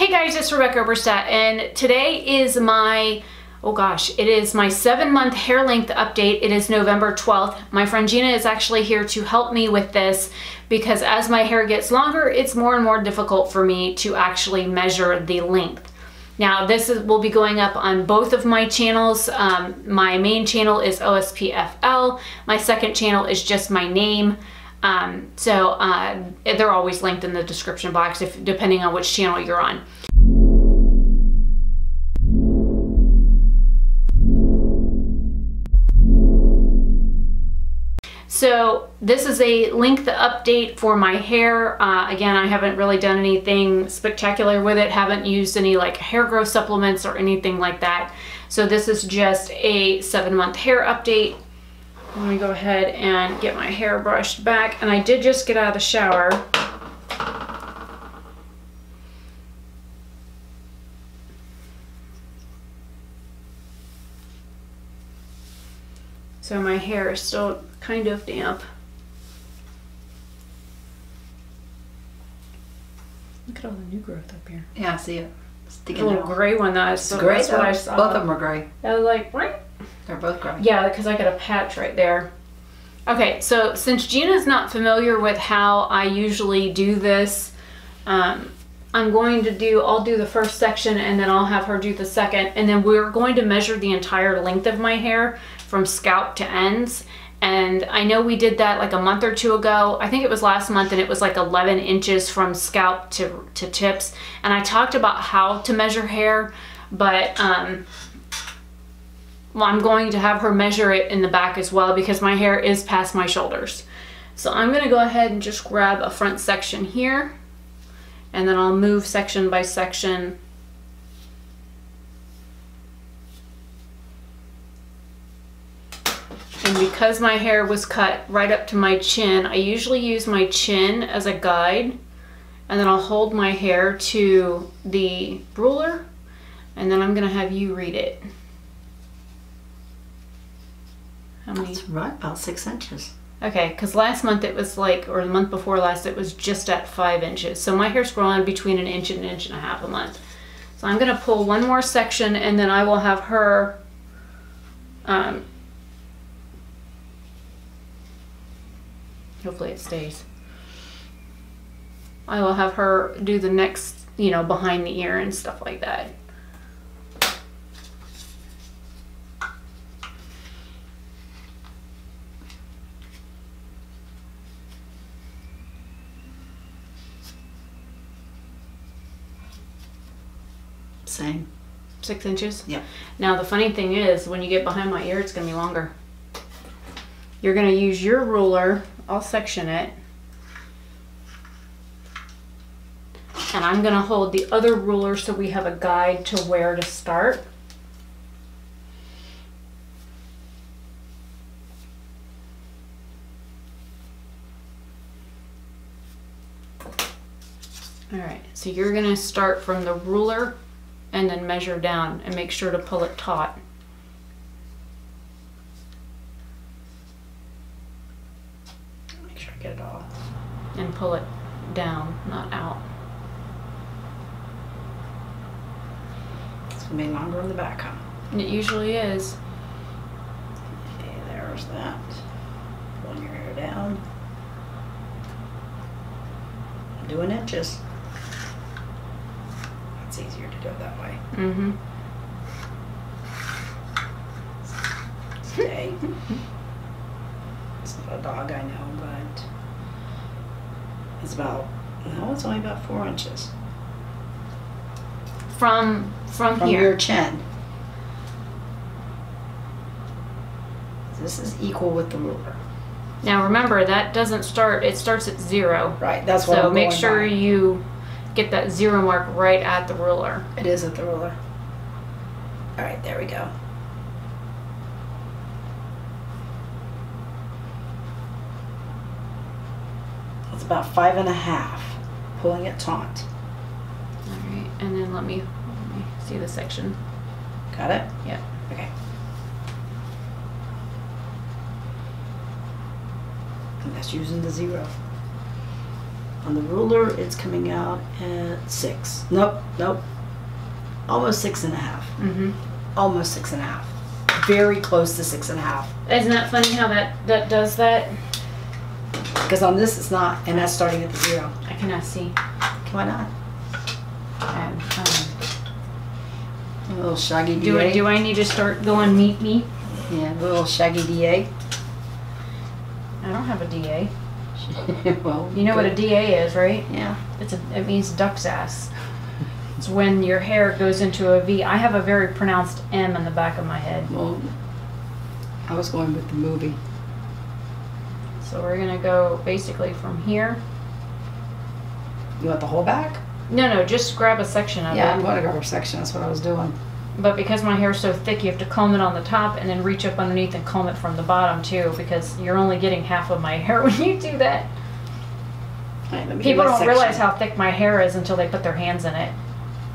Hey guys, it's Rebecca Oberstadt, and today is my, oh gosh, it is my 7-month hair length update. It is November 12th. My friend Gina is actually here to help me with this because as my hair gets longer, it's more and more difficult for me to actually measure the length. Now will be going up on both of my channels. My main channel is OSPFL. My second channel is just my name. They're always linked in the description box depending on which channel you're on. So this is a length update for my hair. Again, I haven't really done anything spectacular with it. Haven't used any like hair growth supplements or anything like that. So this is just a 7-month hair update. I'm gonna go ahead and get my hair brushed back, and I did just get out of the shower. So my hair is still kind of damp. Look at all the new growth up here. Yeah, I see it. The little gray one, that's gray. That's what I saw. Both of them are gray. I was like, what? They're both gray. Yeah, because I got a patch right there. Okay, so since Gina's not familiar with how I usually do this, I'll do the first section and then I'll have her do the second, and then we're going to measure the entire length of my hair from scalp to ends. And I know we did that like a month or two ago. I think it was last month, and it was like 11 inches from scalp to tips. And I talked about how to measure hair, but well, I'm going to have her measure it in the back as well because my hair is past my shoulders. So I'm going to go ahead and just grab a front section here, and then I'll move section by section. And because my hair was cut right up to my chin, I usually use my chin as a guide, and then I'll hold my hair to the ruler, and then I'm going to have you read it. How many? That's right, about 6 inches. Okay, because last month it was like, or the month before last, it was just at 5 inches. So my hair's growing between an inch and a half a month. So I'm going to pull one more section, and then I will have her hopefully it stays. I will have her do the next, behind the ear and stuff like that. Same. 6 inches? Yeah. Now the funny thing is, when you get behind my ear, it's going to be longer. You're going to use your ruler. I'll section it. And I'm going to hold the other ruler so we have a guide to where to start. Alright, so you're going to start from the ruler and then measure down and make sure to pull it taut. Make sure I get it all. And pull it down, not out. It's going to be longer on the back, huh? And it usually is. Okay, there's that. Pulling your hair down. Doing inches. It's easier to do it that way. Mm-hmm. Stay. It's not a dog, I know, but it's about, no, it's only about 4 inches. From here. Your chin. This is equal with the ruler. Now remember, that doesn't start, it starts at 0. Right, that's what I'm So make going sure by. you get that 0 mark right at the ruler. It is at the ruler. All right, there we go. It's about 5.5, pulling it taut. Alright, and then let me see the section. Got it? Yeah. Okay. And that's using the 0. On the ruler, it's coming out at 6. Nope. Almost 6.5. Mm-hmm. Almost 6.5. Very close to 6.5. Isn't that funny how that does that? Because on this it's not, and that's starting at the 0. I cannot see. Why not? A little shaggy Do DA. I need to start going meet me? Yeah, a little shaggy DA. I don't have a DA. Well, You know what a DA is, right? Yeah. It means duck's ass. It's when your hair goes into a V. I have a very pronounced M in the back of my head. Well, I was going with the movie. So we're gonna go basically from here. You want the whole back? No, just grab a section of Yeah, I'm it. going to grab a section. That's what I was doing. But because my hair's so thick, you have to comb it on the top and then reach up underneath and comb it from the bottom too, because you're only getting half of my hair when you do that. All right, let me People get my don't realize section. how thick my hair is until they put their hands in it.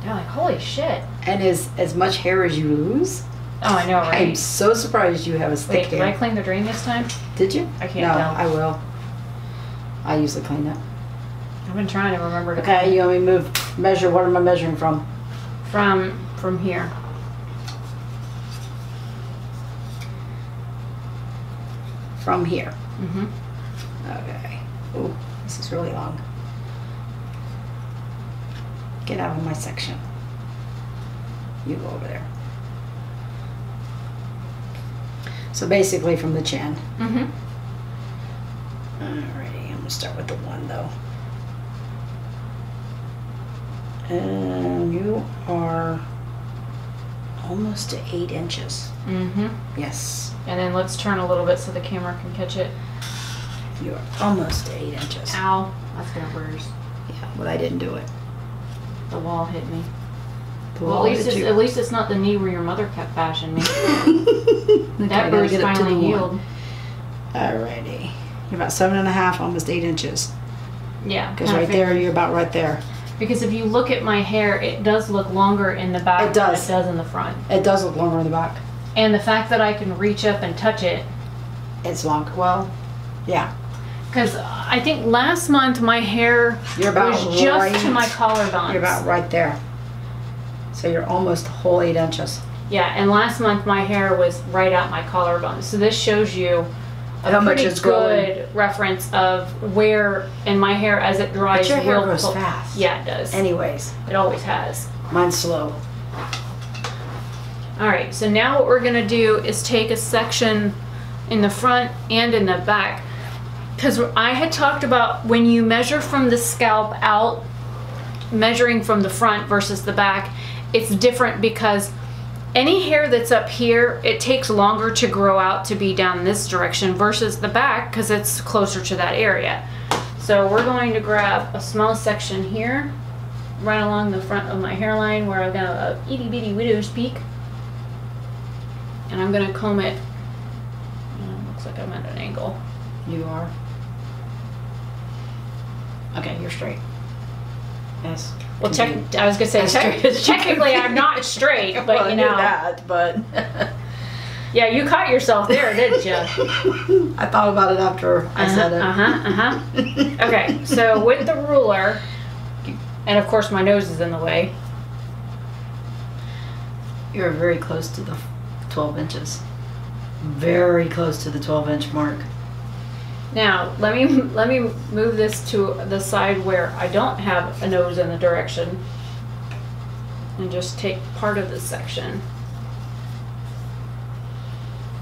They're like, holy shit. And as much hair as you lose, Oh, I know, I'm right? so surprised you have as thick Wait, did hair. I clean the drain this time? Did you? I can't no, tell. I will. I usually clean it. I've been trying to remember to Okay, clean. you want me to measure? What am I measuring from? From here. From here. Mm-hmm. Okay. Oh, this is really long. Get out of my section. You go over there. So basically from the chin. Mm-hmm. Alrighty, I'm gonna start with the 1 though. And you are almost to 8 inches. Mm-hmm. Yes, And then let's turn a little bit so the camera can catch it. you are almost to 8 inches. Ow. That's gonna bruise. Yeah, but I didn't do it. The wall hit me. The Well, wall at hit you. least it's not the knee where your mother kept bashing me. Okay, That I gotta bruise get up to finally the 1. healed. Alrighty. You're about 7.5, almost 8 inches. Yeah. Because kinda right there, figured. you're about right there. Because if you look at my hair, it does look longer in the back It does. than it does in the front. It does look longer in the back. And the fact that I can reach up and touch it, It's long. Well, yeah. because I think last month my hair You're about was just to right- my collarbones. You're about right there. So you're almost a whole 8 inches. Yeah, and last month my hair was right out my collarbone. So this shows you a How much pretty is growing. good reference of where, and my hair as it dries. But your hair will grows pull- fast. Yeah, it does. Anyways, It always has. mine's slow. All right, so now what we're gonna do is take a section in the front and in the back. Because I had talked about when you measure from the scalp out, measuring from the front versus the back, it's different because any hair that's up here, it takes longer to grow out to be down this direction versus the back because it's closer to that area. So we're going to grab a small section here, right along the front of my hairline where I've got a itty bitty widow's peak. And I'm gonna comb it. Looks like I'm at an angle. You are. Okay, you're straight. Yes. Well, I was gonna say That's true. technically I'm not straight, but Well, I you knew know. that, but Yeah, you caught yourself there, didn't you? I thought about it after I said it. Okay, so with the ruler, and of course my nose is in the way. You're very close to the 12 inches. Very close to the 12-inch mark. Now let me move this to the side where I don't have a nose in the direction, and just take part of this section.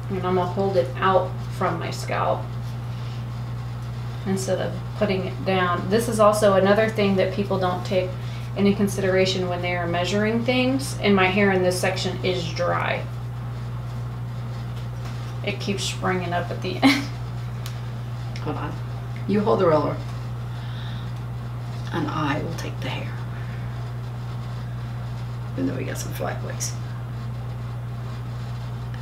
And I'm gonna hold it out from my scalp instead of putting it down. This is also another thing that people don't take into consideration when they are measuring things, and my hair in this section is dry. It keeps springing up at the end. Hold on. You hold the roller. And I will take the hair. Even though we got some flat wigs.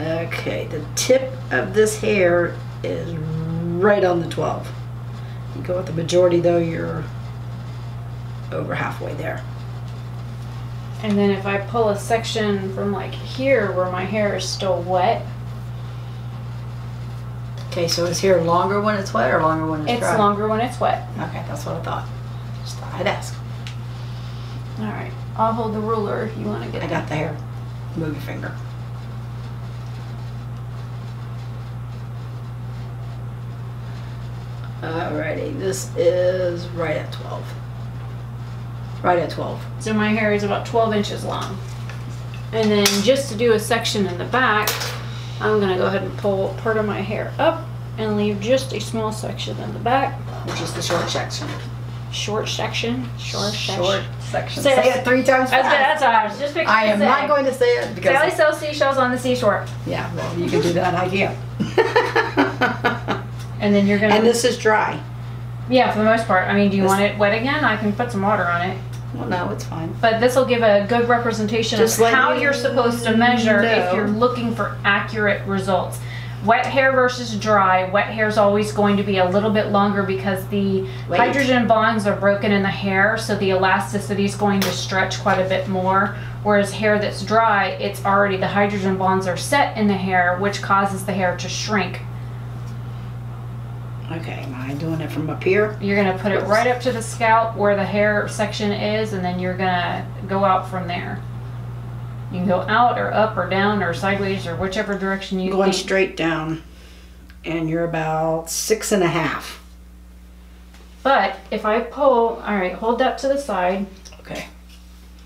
Okay, the tip of this hair is right on the 12. You go with the majority though, you're over halfway there. And then if I pull a section from like here where my hair is still wet, Okay, so is hair longer when it's wet or longer when it's dry? it's longer when it's wet. Okay, that's what I thought. I'd ask. All right, I'll hold the ruler if you want to get I got the hair. Move your finger. Alrighty, this is right at 12. Right at 12. So my hair is about 12 inches long. And then just to do a section in the back, I'm gonna go ahead and pull part of my hair up and leave just a small section in the back. Which is the short section. Short section? Short section. Short section. Say Say it 3 times fast. That's what I was just fixing I am to say. not going to say it because... Sally sells seashells on the seashore. Yeah, well, you can do that. I can't. And then you're gonna... And this is dry. Yeah, for the most part. I mean, do you want it wet again? I can put some water on it. Well, no, it's fine. But this will give a good representation Just of let how me you're supposed to measure know. if you're looking for accurate results. Wet hair versus dry. Wet hair is always going to be a little bit longer because the hydrogen bonds are broken in the hair, so the elasticity is going to stretch quite a bit more. Whereas hair that's dry, it's already, the hydrogen bonds are set in the hair, which causes the hair to shrink. Okay, am I doing it from up here? You're going to put it right up to the scalp where the hair section is, and then you're going to go out from there. You can go out or up or down or sideways or whichever direction you Going think. straight down, and you're about 6.5. But if I pull, all right, hold that to the side. Okay,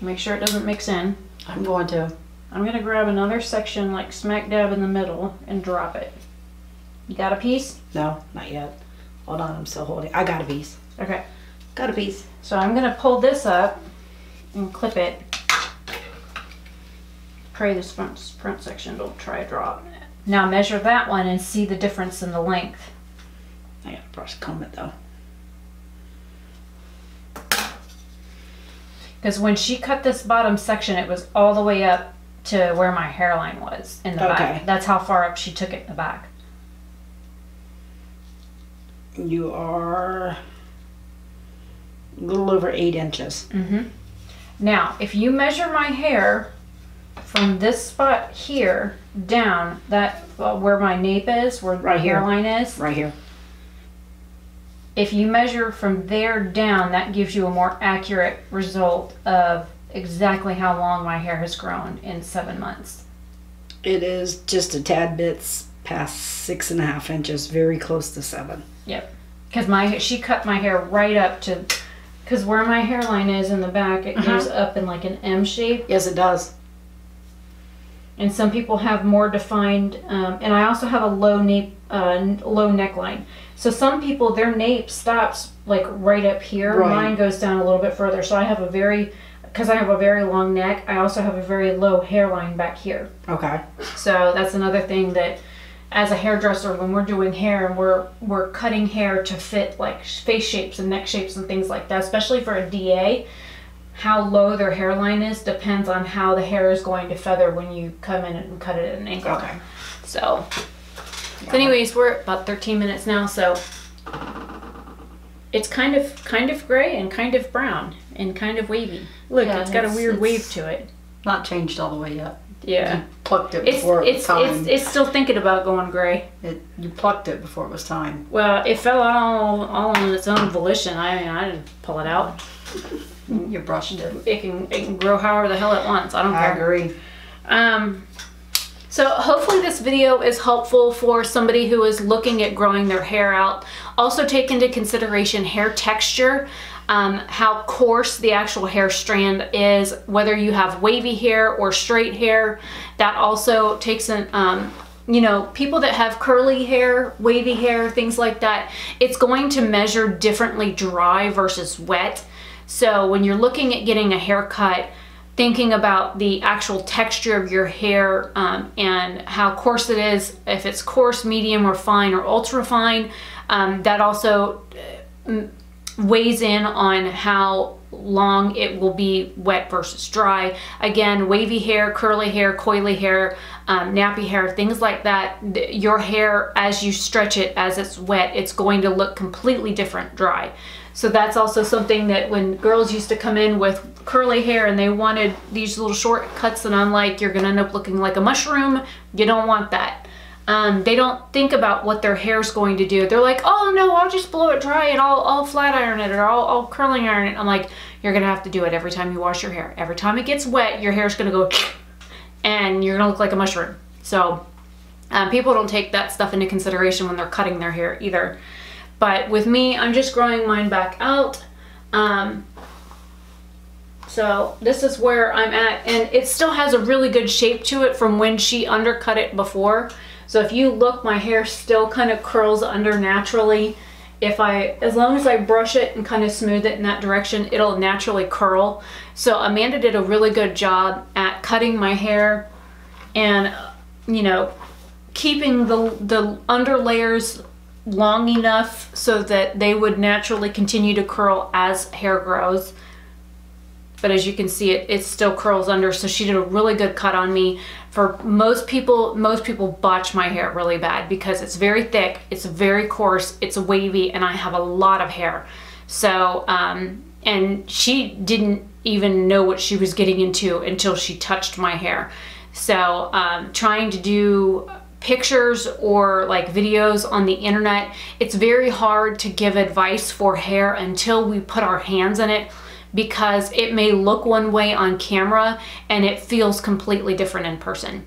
Make sure it doesn't mix in. I'm going to. I'm going to grab another section like smack dab in the middle and drop it. You got a piece? No, not yet. Hold on, I'm still holding. I got a piece. Okay. Got a piece. So I'm going to pull this up and clip it. Pray this front section don't try to drop. Now measure that one and see the difference in the length. I gotta brush comb it though. Because when she cut this bottom section, it was all the way up to where my hairline was in the back. That's how far up she took it in the back. You are a little over 8 inches. Mm-hmm. Now, if you measure my hair from this spot here down, that where my nape is, where my hairline is, Right here. if you measure from there down, that gives you a more accurate result of exactly how long my hair has grown in 7 months. It is just a tad bit past 6.5 inches, very close to 7. Yep. Because she cut my hair right up to, because where my hairline is in the back, it goes up in like an M shape. Yes, it does. And some people have more defined, and I also have a low nape, low neckline. So some people, their nape stops like right up here. Right. Mine goes down a little bit further. So I have because I have a very long neck, I also have a very low hairline back here. Okay. So that's another thing that, as a hairdresser, when we're doing hair and we're cutting hair to fit like face shapes and neck shapes and things like that, especially for a DA, how low their hairline is depends on how the hair is going to feather when you come in and cut it at an angle. Okay. So anyways, we're at about 13 minutes now, so it's kind of gray and kind of brown and kind of wavy. Look, Yeah, it's got a weird wave to it. Not changed all the way yet. Yeah. You plucked it before it was time. It's still thinking about going gray. You plucked it before it was time. Well, it fell out all on its own volition. I mean, I didn't pull it out. You brushed it. It can grow however the hell it wants. I don't care. I agree. So hopefully this video is helpful for somebody who is looking at growing their hair out. Also take into consideration hair texture, how coarse the actual hair strand is, whether you have wavy hair or straight hair. That also takes an, you know, people that have curly hair, wavy hair, things like that, it's going to measure differently dry versus wet. So when you're looking at getting a haircut, thinking about the actual texture of your hair and how coarse it is, if it's coarse, medium, or fine, or ultra fine, that also weighs in on how long it will be wet versus dry. Again, wavy hair, curly hair, coily hair, nappy hair, things like that, your hair, as you stretch it, as it's wet, it's going to look completely different dry. So that's also something that when girls used to come in with curly hair and they wanted these little short cuts, and I'm like, you're gonna end up looking like a mushroom. You don't want that. they don't think about what their hair's going to do. They're like, oh no, I'll just blow it dry and I'll flat iron it, or I'll curling iron it. I'm like, you're gonna have to do it every time you wash your hair. Every time it gets wet, your hair's gonna go and you're gonna look like a mushroom. So people don't take that stuff into consideration when they're cutting their hair either. But with me, I'm just growing mine back out. So this is where I'm at, and it still has a really good shape to it from when she undercut it before. So if you look, my hair still kind of curls under naturally. As long as I brush it and kind of smooth it in that direction, it'll naturally curl. So Amanda did a really good job at cutting my hair and, you know, keeping the under layers long enough so that they would naturally continue to curl as hair grows. But as you can see, it still curls under, so she did a really good cut on me. For most people botch my hair really bad because it's very thick, it's very coarse, it's wavy, and I have a lot of hair. So, and she didn't even know what she was getting into until she touched my hair. So, trying to do pictures or like videos on the internet, it's very hard to give advice for hair until we put our hands in it, because it may look one way on camera and it feels completely different in person.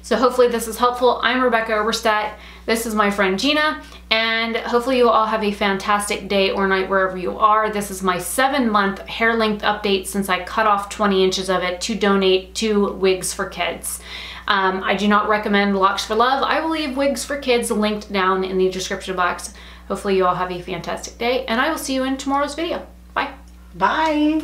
So hopefully this is helpful. I'm Rebecca Oberstadt. This is my friend Gina, and hopefully you all have a fantastic day or night wherever you are. This is my 7-month hair length update since I cut off 20 inches of it to donate to Wigs for Kids. I do not recommend Locks for Love. I will leave Wigs for Kids linked down in the description box. Hopefully you all have a fantastic day, and I will see you in tomorrow's video. Bye. Bye.